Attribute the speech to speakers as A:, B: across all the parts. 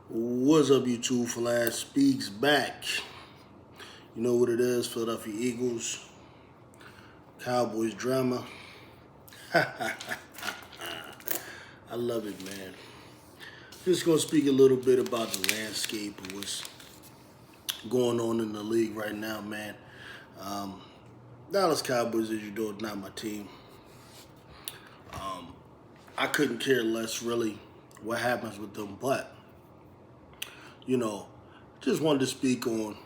A: What's up, YouTube? Flash Speaks back. You know what it is, Philadelphia Eagles, Cowboys drama. I love it, man. Just going to speak a little bit about the landscape of what's going on in the league right now, man. Dallas Cowboys, as you know, is not my team. I couldn't care less, really, what happens with them, but, just wanted to speak on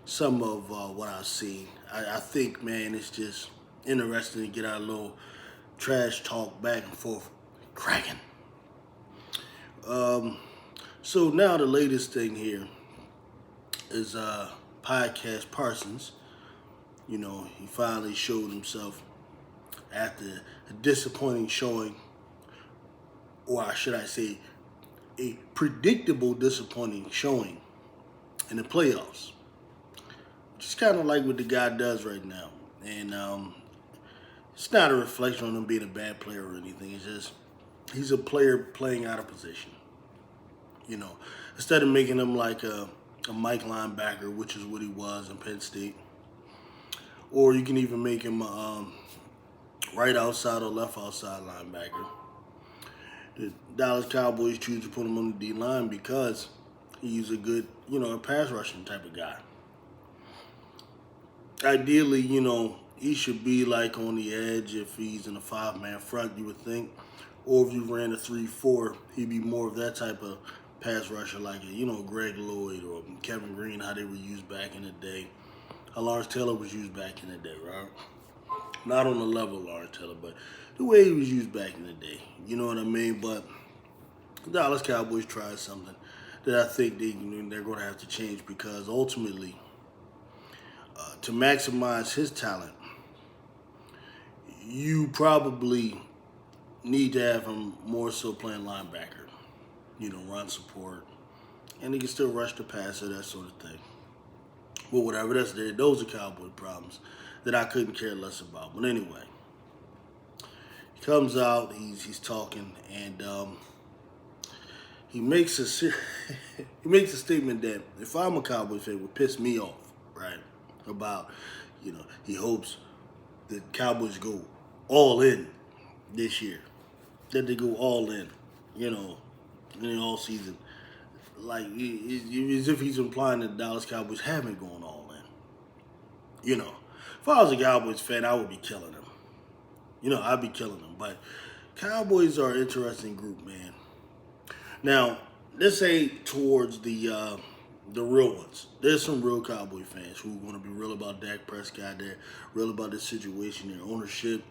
A: some of what I've seen. I think, man, it's just interesting to get our little trash talk back and forth cracking. So now the latest thing here is podcast Parsons. He finally showed himself after a disappointing showing, or should I say, a predictable disappointing showing in the playoffs. Just kind of like what the guy does right now. And it's not a reflection on him being a bad player or anything. It's just he's a player playing out of position. Instead of making him like a Mike linebacker, which is what he was in Penn State, or you can even make him right outside or left outside linebacker. The Dallas Cowboys choose to put him on the D line because he's a good, a pass rushing type of guy. Ideally, he should be like on the edge if he's in a 5-man front, you would think. Or if you ran a 3-4, he'd be more of that type of pass rusher like, Greg Lloyd or Kevin Green, how they were used back in the day. How Lawrence Taylor was used back in the day, right? Not on the level of Lawrence Taylor, but the way he was used back in the day. You know what I mean? But the Dallas Cowboys tried something that I think they're going to have to change because ultimately, to maximize his talent, you probably need to have him more so playing linebacker, run support, and he can still rush the passer, that sort of thing. But whatever, those are Cowboy problems that I couldn't care less about. But anyway, he comes out, he's talking, and he makes a statement that if I'm a Cowboys fan, it would piss me off, right? About, he hopes the Cowboys go all in this year. That they go all in, in the all season. Like, as if he's implying that the Dallas Cowboys haven't gone all in. If I was a Cowboys fan, I would be killing them. I'd be killing them. But Cowboys are an interesting group, man. Now, let's say towards the real ones. There's some real Cowboy fans who want to be real about Dak Prescott. They're real about the situation, their ownership,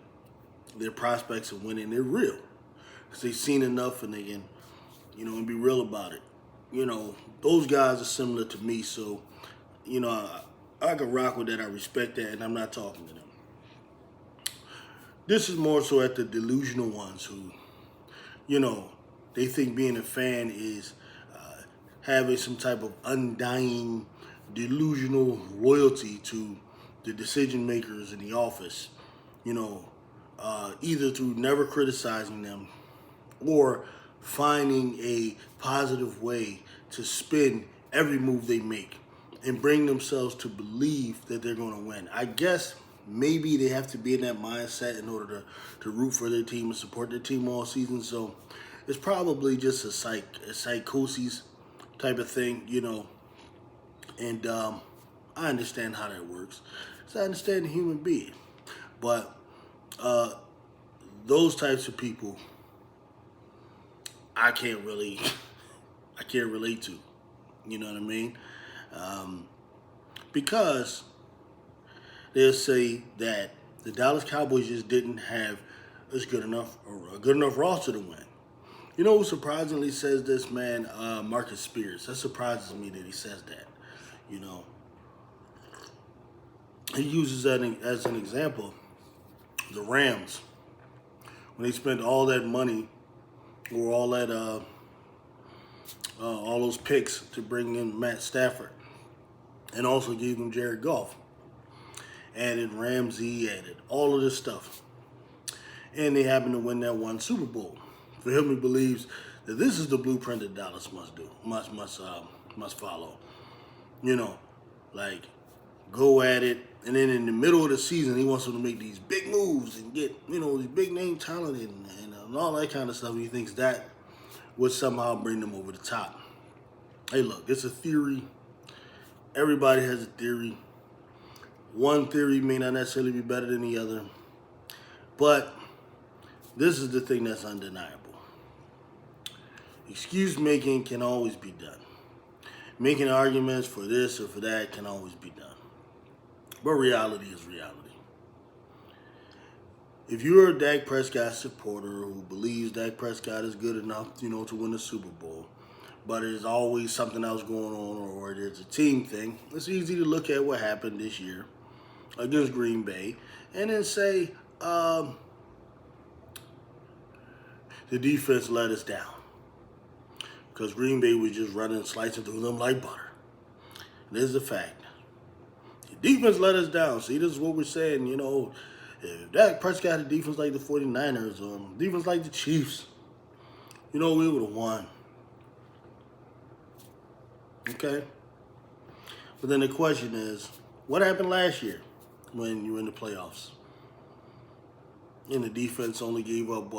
A: their prospects of winning. They're real because they've seen enough and they can, and be real about it. Those guys are similar to me, so, I can rock with that. I respect that, and I'm not talking to them. This is more so at the delusional ones who, they think being a fan is having some type of undying, delusional loyalty to the decision makers in the office, either through never criticizing them or finding a positive way to spin every move they make and bring themselves to believe that they're going to win. I guess maybe they have to be in that mindset in order to root for their team and support their team all season. So it's probably just a psychosis type of thing, and I understand how that works. So I understand the human being. But those types of people, I can't relate to. You know what I mean? Because they'll say that the Dallas Cowboys just didn't have a good enough roster to win. You know who surprisingly says this, man? Marcus Spears. That surprises me that he says that. He uses that as an example. The Rams, when they spent all that money or all those picks to bring in Matt Stafford, and also gave them Jared Goff, added Ramsey, added all of this stuff, and they happened to win that one Super Bowl. For him, he believes that this is the blueprint that Dallas must follow. You know, like go at it, and then in the middle of the season, he wants them to make these big moves and get these big name talent and all that kind of stuff. He thinks that would somehow bring them over the top. Hey, look, it's a theory. Everybody has a theory. One theory may not necessarily be better than the other, but this is the thing that's undeniable. Excuse making can always be done. Making arguments for this or for that can always be done. But reality is reality. If you're a Dak Prescott supporter who believes Dak Prescott is good enough, to win the Super Bowl, but there's always something else going on or there's a team thing, it's easy to look at what happened this year against Green Bay and then say, the defense let us down. Because Green Bay was just running, slicing through them like butter. This is a fact. The defense let us down. See, this is what we're saying, if Dak Prescott had a defense like the 49ers or defense like the Chiefs, we would have won. Okay? But then the question is, what happened last year when you were in the playoffs? And the defense only gave up,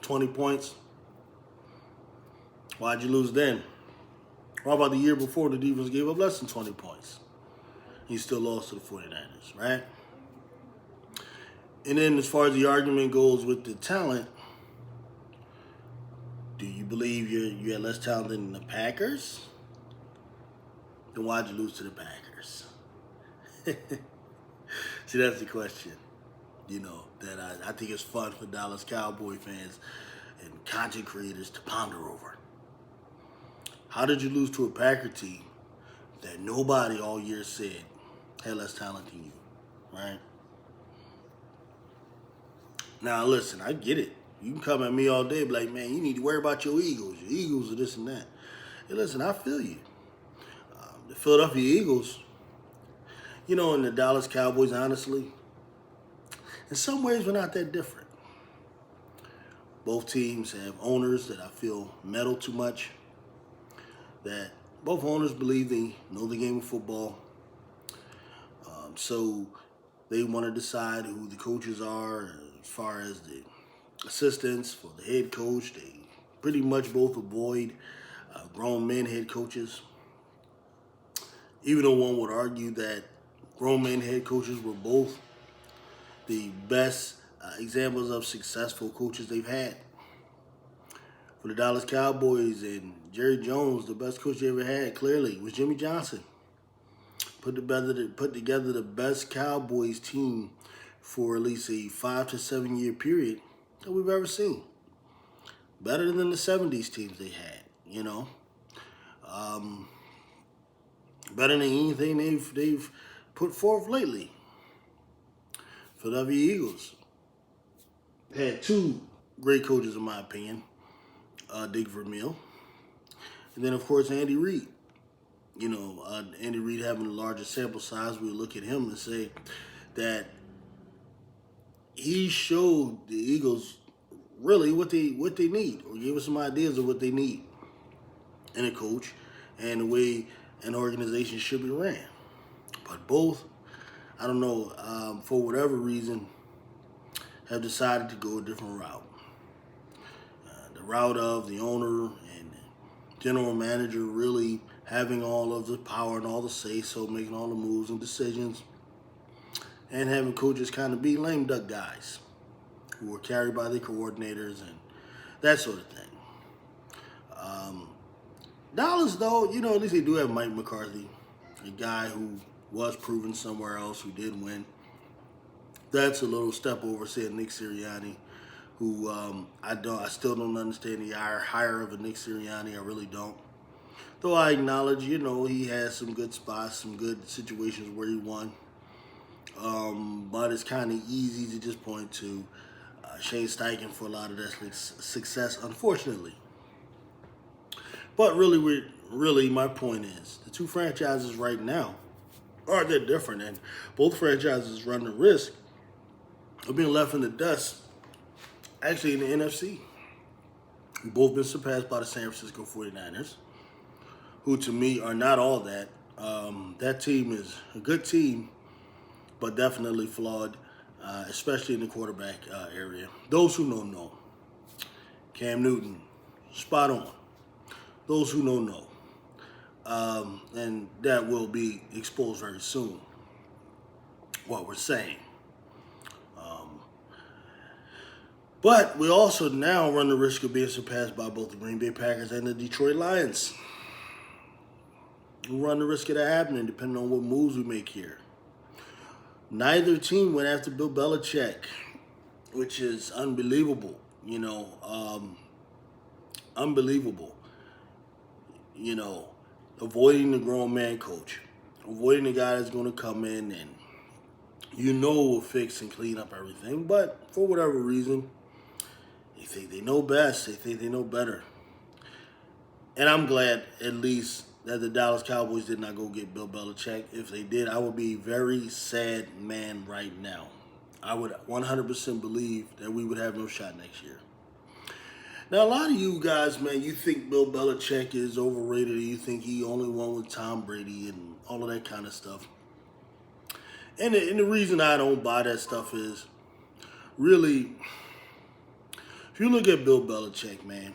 A: 20 points? Why'd you lose then? How about the year before the defense gave up less than 20 points? You still lost to the 49ers, right? And then as far as the argument goes with the talent, do you believe you had less talent than the Packers? Then why'd you lose to the Packers? See, that's the question, that I think it's fun for Dallas Cowboy fans and content creators to ponder over. How did you lose to a Packer team that nobody all year said had less talent than you, right? Now, listen, I get it. You can come at me all day and be like, man, you need to worry about your Eagles. Your Eagles are this and that. Hey, listen, I feel you. The Philadelphia Eagles, and the Dallas Cowboys, honestly, in some ways, we're not that different. Both teams have owners that I feel meddle too much. That both owners believe they know the game of football. So they want to decide who the coaches are as far as the assistants for the head coach. They pretty much both avoid grown men head coaches. Even though one would argue that grown men head coaches were both the best examples of successful coaches they've had. For the Dallas Cowboys and Jerry Jones, the best coach they ever had, clearly, was Jimmy Johnson. Put together the best Cowboys team for at least a 5 to 7 year period that we've ever seen. Better than the 70s teams they had, Better than anything they've put forth lately. Philadelphia Eagles had two great coaches, in my opinion. Dick Vermeil. And then, of course, Andy Reid. Andy Reid having the largest sample size, we look at him and say that he showed the Eagles really what they need, or gave us some ideas of what they need in a coach and the way an organization should be ran. But both, I don't know, for whatever reason, have decided to go a different route. The route of the owner and general manager really having all of the power and all the say-so, making all the moves and decisions, and having coaches kind of be lame duck guys who are carried by the coordinators and that sort of thing. Dallas, though, at least they do have Mike McCarthy, a guy who was proven somewhere else, who did win. That's a little step over, say, Nick Sirianni, who I still don't understand the hire of a Nick Sirianni. I really don't. Though I acknowledge, he has some good spots, some good situations where he won. But it's kind of easy to just point to Shane Steichen for a lot of that success, unfortunately. But really, my point is, the two franchises right now aren't that different, and both franchises run the risk of being left in the dust, actually in the NFC. We've both been surpassed by the San Francisco 49ers, who to me are not all that. That team is a good team, but definitely flawed, especially in the quarterback area. Those who know. Cam Newton, spot on. Those who know. And that will be exposed very soon, what we're saying. But we also now run the risk of being surpassed by both the Green Bay Packers and the Detroit Lions. We run the risk of that happening depending on what moves we make here. Neither team went after Bill Belichick, which is unbelievable, unbelievable. Avoiding the grown man coach, avoiding the guy that's going to come in and will fix and clean up everything. But for whatever reason, they think they know best. They think they know better. And I'm glad, at least, that the Dallas Cowboys did not go get Bill Belichick. If they did, I would be a very sad man right now. I would 100% believe that we would have no shot next year. Now, a lot of you guys, man, you think Bill Belichick is overrated, or you think he only won with Tom Brady and all of that kind of stuff. And the reason I don't buy that stuff is, really, if you look at Bill Belichick, man,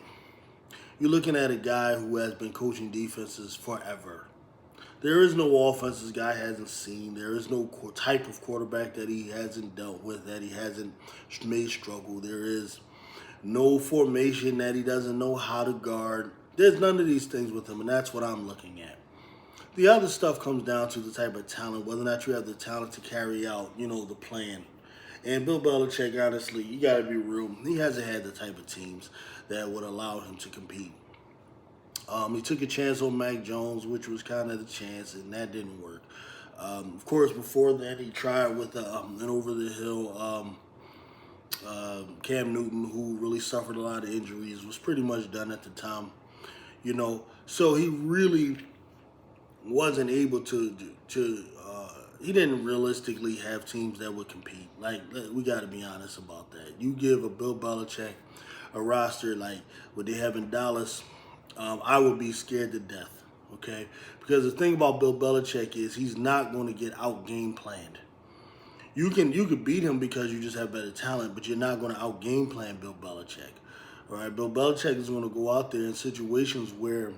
A: you're looking at a guy who has been coaching defenses forever. There is no offense this guy hasn't seen. There is no type of quarterback that he hasn't dealt with, that he hasn't made struggle. There is no formation that he doesn't know how to guard. There's none of these things with him, and that's what I'm looking at. The other stuff comes down to the type of talent, whether or not you have the talent to carry out, the plan. And Bill Belichick, honestly, you got to be real, he hasn't had the type of teams that would allow him to compete. He took a chance on Mac Jones, which was kind of the chance, and that didn't work. Of course, before that, he tried with an over-the-hill Cam Newton, who really suffered a lot of injuries, was pretty much done at the time. So he really wasn't able to he didn't realistically have teams that would compete. Like, we got to be honest about that. You give a Bill Belichick a roster like what they have in Dallas, I would be scared to death, okay? Because the thing about Bill Belichick is he's not going to get out-game planned. You can beat him because you just have better talent, but you're not going to out-game plan Bill Belichick, all right? Bill Belichick is going to go out there in situations where,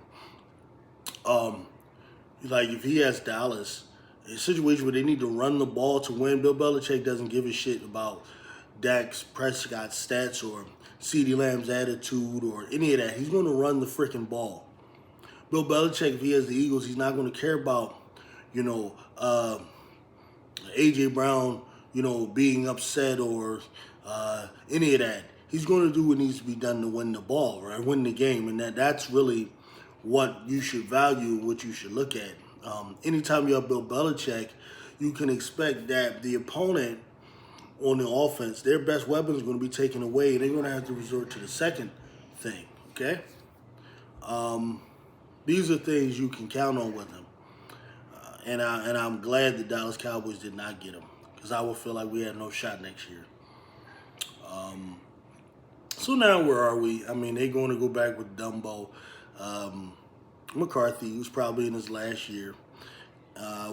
A: like if he has Dallas, a situation where they need to run the ball to win, Bill Belichick doesn't give a shit about Dak Prescott's stats or CeeDee Lamb's attitude or any of that. He's going to run the freaking ball. Bill Belichick, if he has the Eagles, he's not going to care about, A.J. Brown, being upset or any of that. He's going to do what needs to be done to win the ball, right? Win the game. And that's really what you should value, what you should look at. Anytime you have Bill Belichick, you can expect that the opponent on the offense, their best weapon is going to be taken away, and they're going to have to resort to the second thing, okay? These are things you can count on with him. And I'm glad the Dallas Cowboys did not get him, because I would feel like we had no shot next year. So now where are we? I mean, they're going to go back with Dumbo. McCarthy, who's probably in his last year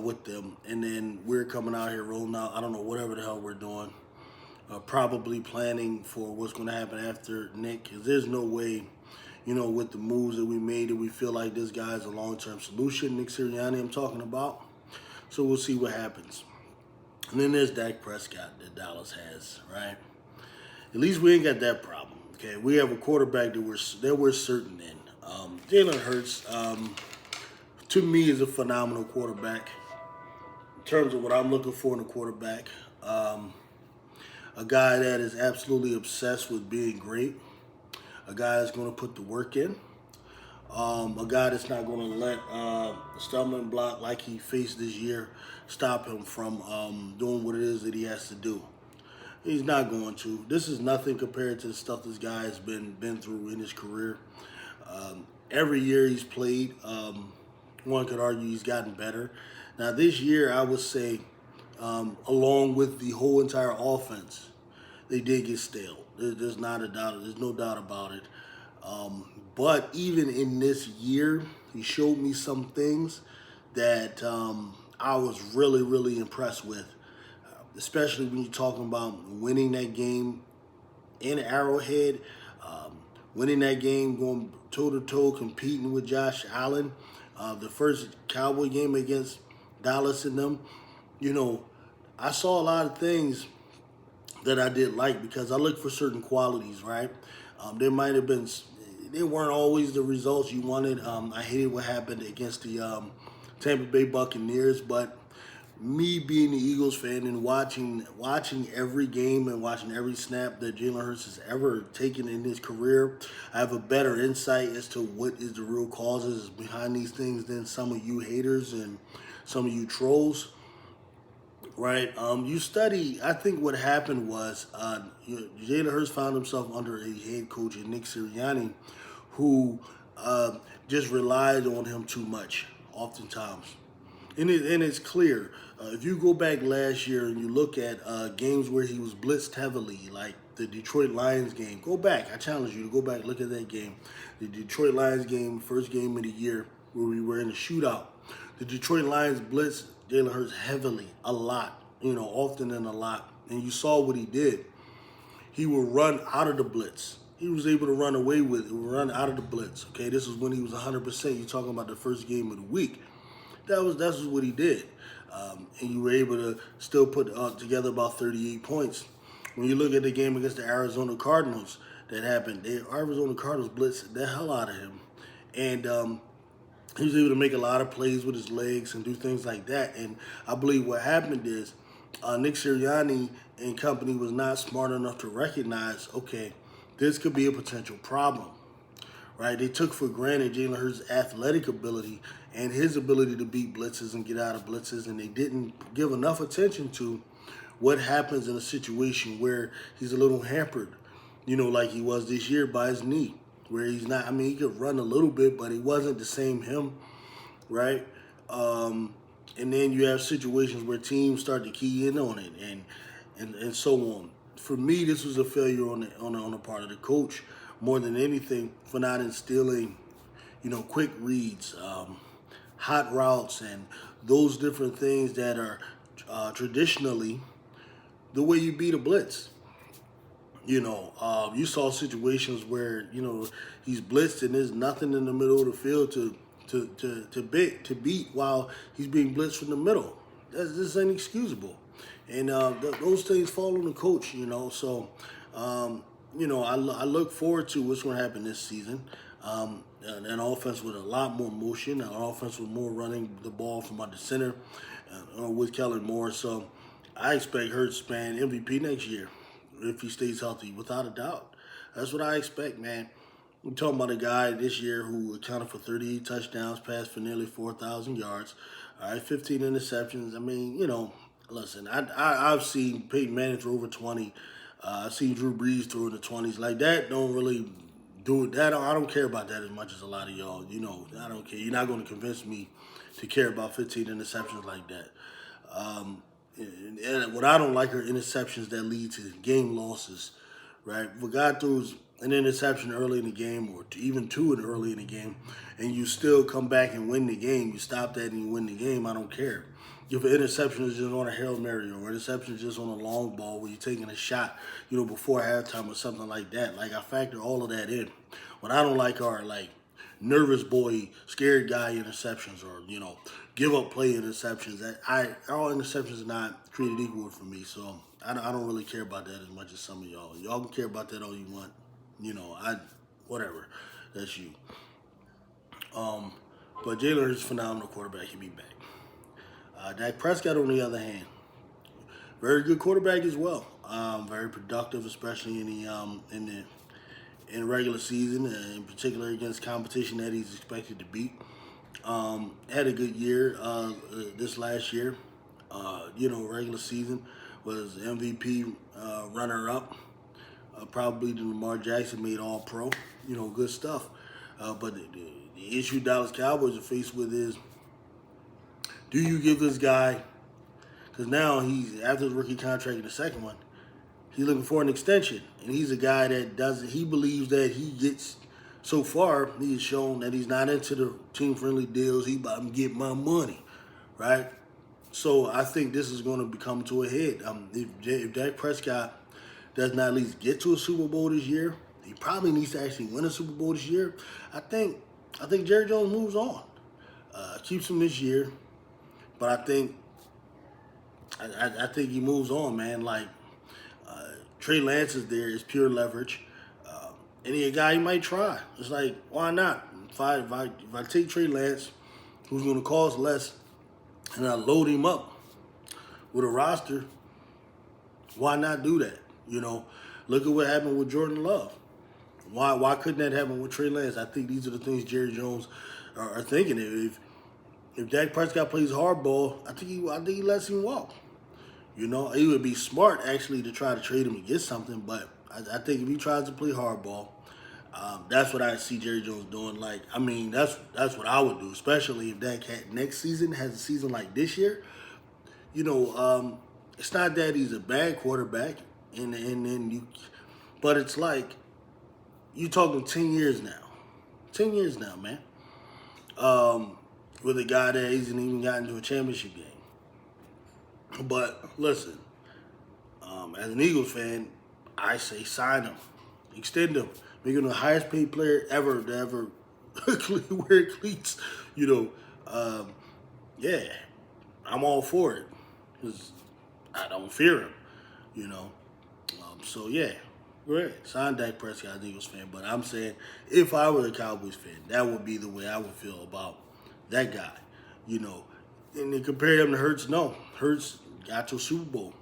A: with them. And then we're coming out here rolling out, I don't know, whatever the hell we're doing. Probably planning for what's going to happen after Nick. Because there's no way, with the moves that we made, that we feel like this guy is a long-term solution. Nick Sirianni I'm talking about. So we'll see what happens. And then there's Dak Prescott that Dallas has, right? At least we ain't got that problem, okay? We have a quarterback that we're certain in. Jalen Hurts, to me, is a phenomenal quarterback in terms of what I'm looking for in a quarterback. A guy that is absolutely obsessed with being great. A guy that's going to put the work in. A guy that's not going to let a stumbling block like he faced this year stop him from doing what it is that he has to do. He's not going to. This is nothing compared to the stuff this guy has been through in his career. Every year he's played, one could argue he's gotten better. Now this year, I would say, along with the whole entire offense, they did get stale. There's no doubt about it. But even in this year, he showed me some things that I was really, really impressed with, especially when you're talking about winning that game in Arrowhead, um, winning that game, going toe-to-toe, competing with Josh Allen, the first Cowboy game against Dallas and them. You know, I saw a lot of things that I did like because I look for certain qualities, right? There might have been, they weren't always the results you wanted. I hated what happened against the Tampa Bay Buccaneers, but me being the Eagles fan and watching every game and watching every snap that Jalen Hurts has ever taken in his career, I have a better insight as to what is the real causes behind these things than some of you haters and some of you trolls. Right. You study. I think what happened was Jalen Hurts found himself under a head coach, Nick Sirianni, who just relied on him too much, oftentimes. And it's clear. If you go back last year and you look at games where he was blitzed heavily, like the Detroit Lions game, go back. I challenge you to go back and look at that game. The Detroit Lions game, first game of the year, where we were in a shootout. The Detroit Lions blitzed Jalen Hurts heavily, a lot, often and a lot. And you saw what he did. He would run out of the blitz. He was able to run away with it, run out of the blitz. Okay, this was when he was 100%. You're talking about the first game of the week. That's what he did. And you were able to still put together about 38 points. When you look at the game against the Arizona Cardinals that happened, the Arizona Cardinals blitzed the hell out of him. And he was able to make a lot of plays with his legs and do things like that. And I believe what happened is Nick Sirianni and company was not smart enough to recognize, okay, this could be a potential problem. Right? They took for granted Jalen Hurts' athletic ability and his ability to beat blitzes and get out of blitzes, and they didn't give enough attention to what happens in a situation where he's a little hampered, like he was this year by his knee, where he's not, he could run a little bit, but he wasn't the same him, right? And then you have situations where teams start to key in on it and so on. For me, this was a failure on the part of the coach more than anything for not instilling, quick reads, hot routes, and those different things that are traditionally the way you beat a blitz. You saw situations where he's blitzed and there's nothing in the middle of the field to beat while he's being blitzed from the middle. This is inexcusable, and those things fall on the coach. So I look forward to what's going to happen this season. An offense with a lot more motion, an offense with more running the ball from under center with Kellen Moore. So I expect Hurts to span MVP next year if he stays healthy, without a doubt. That's what I expect, man. We're talking about a guy this year who accounted for 38 touchdowns, passed for nearly 4,000 yards, 15 interceptions. Listen, I've seen Peyton Manning throw over 20. I've seen Drew Brees throw in the 20s. Like that don't really do it. I don't care about that as much as a lot of y'all. I don't care. You're not going to convince me to care about 15 interceptions like that. And what I don't like are interceptions that lead to game losses, right? If a guy throws an interception early in the game or even two early in the game and you still come back and win the game, you stop that and you win the game, I don't care. If an interception is just on a Hail Mary or an interception is just on a long ball where you're taking a shot, before halftime or something like that, like I factor all of that in. What I don't like are like nervous boy, scared guy interceptions or, give up play interceptions. All interceptions are not treated equal for me, so I don't really care about that as much as some of y'all. Y'all can care about that all you want. Whatever. That's you. But Jalen Hurts is a phenomenal quarterback. He'll be back. Dak Prescott, on the other hand, very good quarterback as well. Very productive, especially in the regular season, in particular against competition that he's expected to beat. Had a good year this last year. Regular season was MVP runner-up. Probably the Lamar Jackson made All-Pro. Good stuff. But the issue Dallas Cowboys are faced with is, do you give this guy, because now he's, after his rookie contract in the second one, he's looking for an extension. And he's a guy that he believes that he gets so far, he's shown that he's not into the team-friendly deals. He about to get my money, right? So I think this is going to become to a head. If Dak Prescott does not at least get to a Super Bowl this year, he probably needs to actually win a Super Bowl this year. I think Jerry Jones moves on, keeps him this year, but I think he moves on, man. Like Trey Lance is there, is pure leverage. Any guy he might try. It's like, why not? If I take Trey Lance, who's going to cost less, and I load him up with a roster, why not do that? Look at what happened with Jordan Love. Why couldn't that happen with Trey Lance? I think these are the things Jerry Jones are thinking. If Dak Prescott plays hardball, I think he lets him walk. It would be smart actually to try to trade him and get something, but I think if he tries to play hardball, that's what I see Jerry Jones doing. That's what I would do, especially if Dak next season has a season like this year. It's not that he's a bad quarterback, but it's like you're talking 10 years now. 10 years now, man. With a guy that hasn't even gotten to a championship game. But listen, as an Eagles fan, I say sign him, extend him, make him the highest paid player ever to ever wear cleats. Yeah, I'm all for it because I don't fear him. So yeah, great. Sign Dak Prescott, as an Eagles fan. But I'm saying if I were a Cowboys fan, that would be the way I would feel about that guy. And they compare him to Hurts. No, Hurts got to a Super Bowl.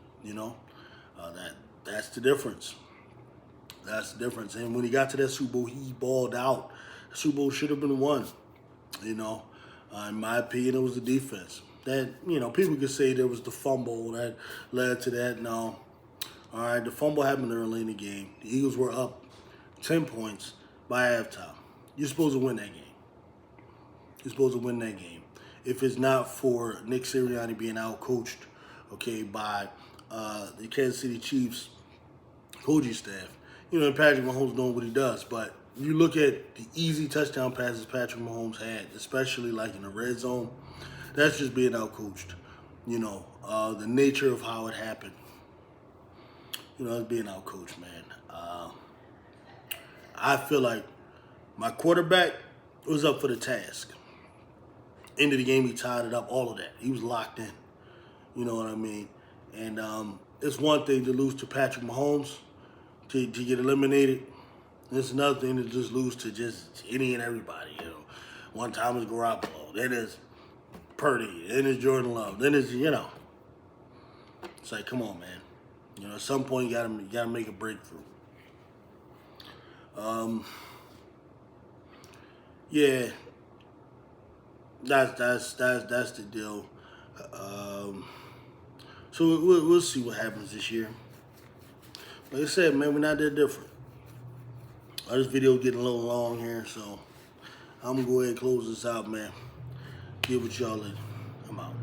A: That's the difference. That's the difference. And when he got to that Super Bowl, he balled out. The Super Bowl should have been won. In my opinion, it was the defense. That people could say there was the fumble that led to that. No, all right, the fumble happened early in the game. The Eagles were up 10 points by halftime. You're supposed to win that game. You're supposed to win that game. If it's not for Nick Sirianni being out-coached, by the Kansas City Chiefs coaching staff, and Patrick Mahomes doing what he does. But you look at the easy touchdown passes Patrick Mahomes had, especially like in the red zone, that's just being out-coached. The nature of how it happened. It's being out-coached, man. I feel like my quarterback was up for the task. End of the game, he tied it up, all of that. He was locked in. You know what I mean? And it's one thing to lose to Patrick Mahomes, to get eliminated. It's another thing to just lose to just any and everybody. One time it's Garoppolo, then it's Purdy, then it's Jordan Love, then it's It's like, come on, man. At some point you gotta make a breakthrough. Yeah. That's the deal. So we'll see what happens this year. Like I said, man, we're not that different. This video getting a little long here, so I'm gonna go ahead and close this out, man. Get with y'all later. I'm out.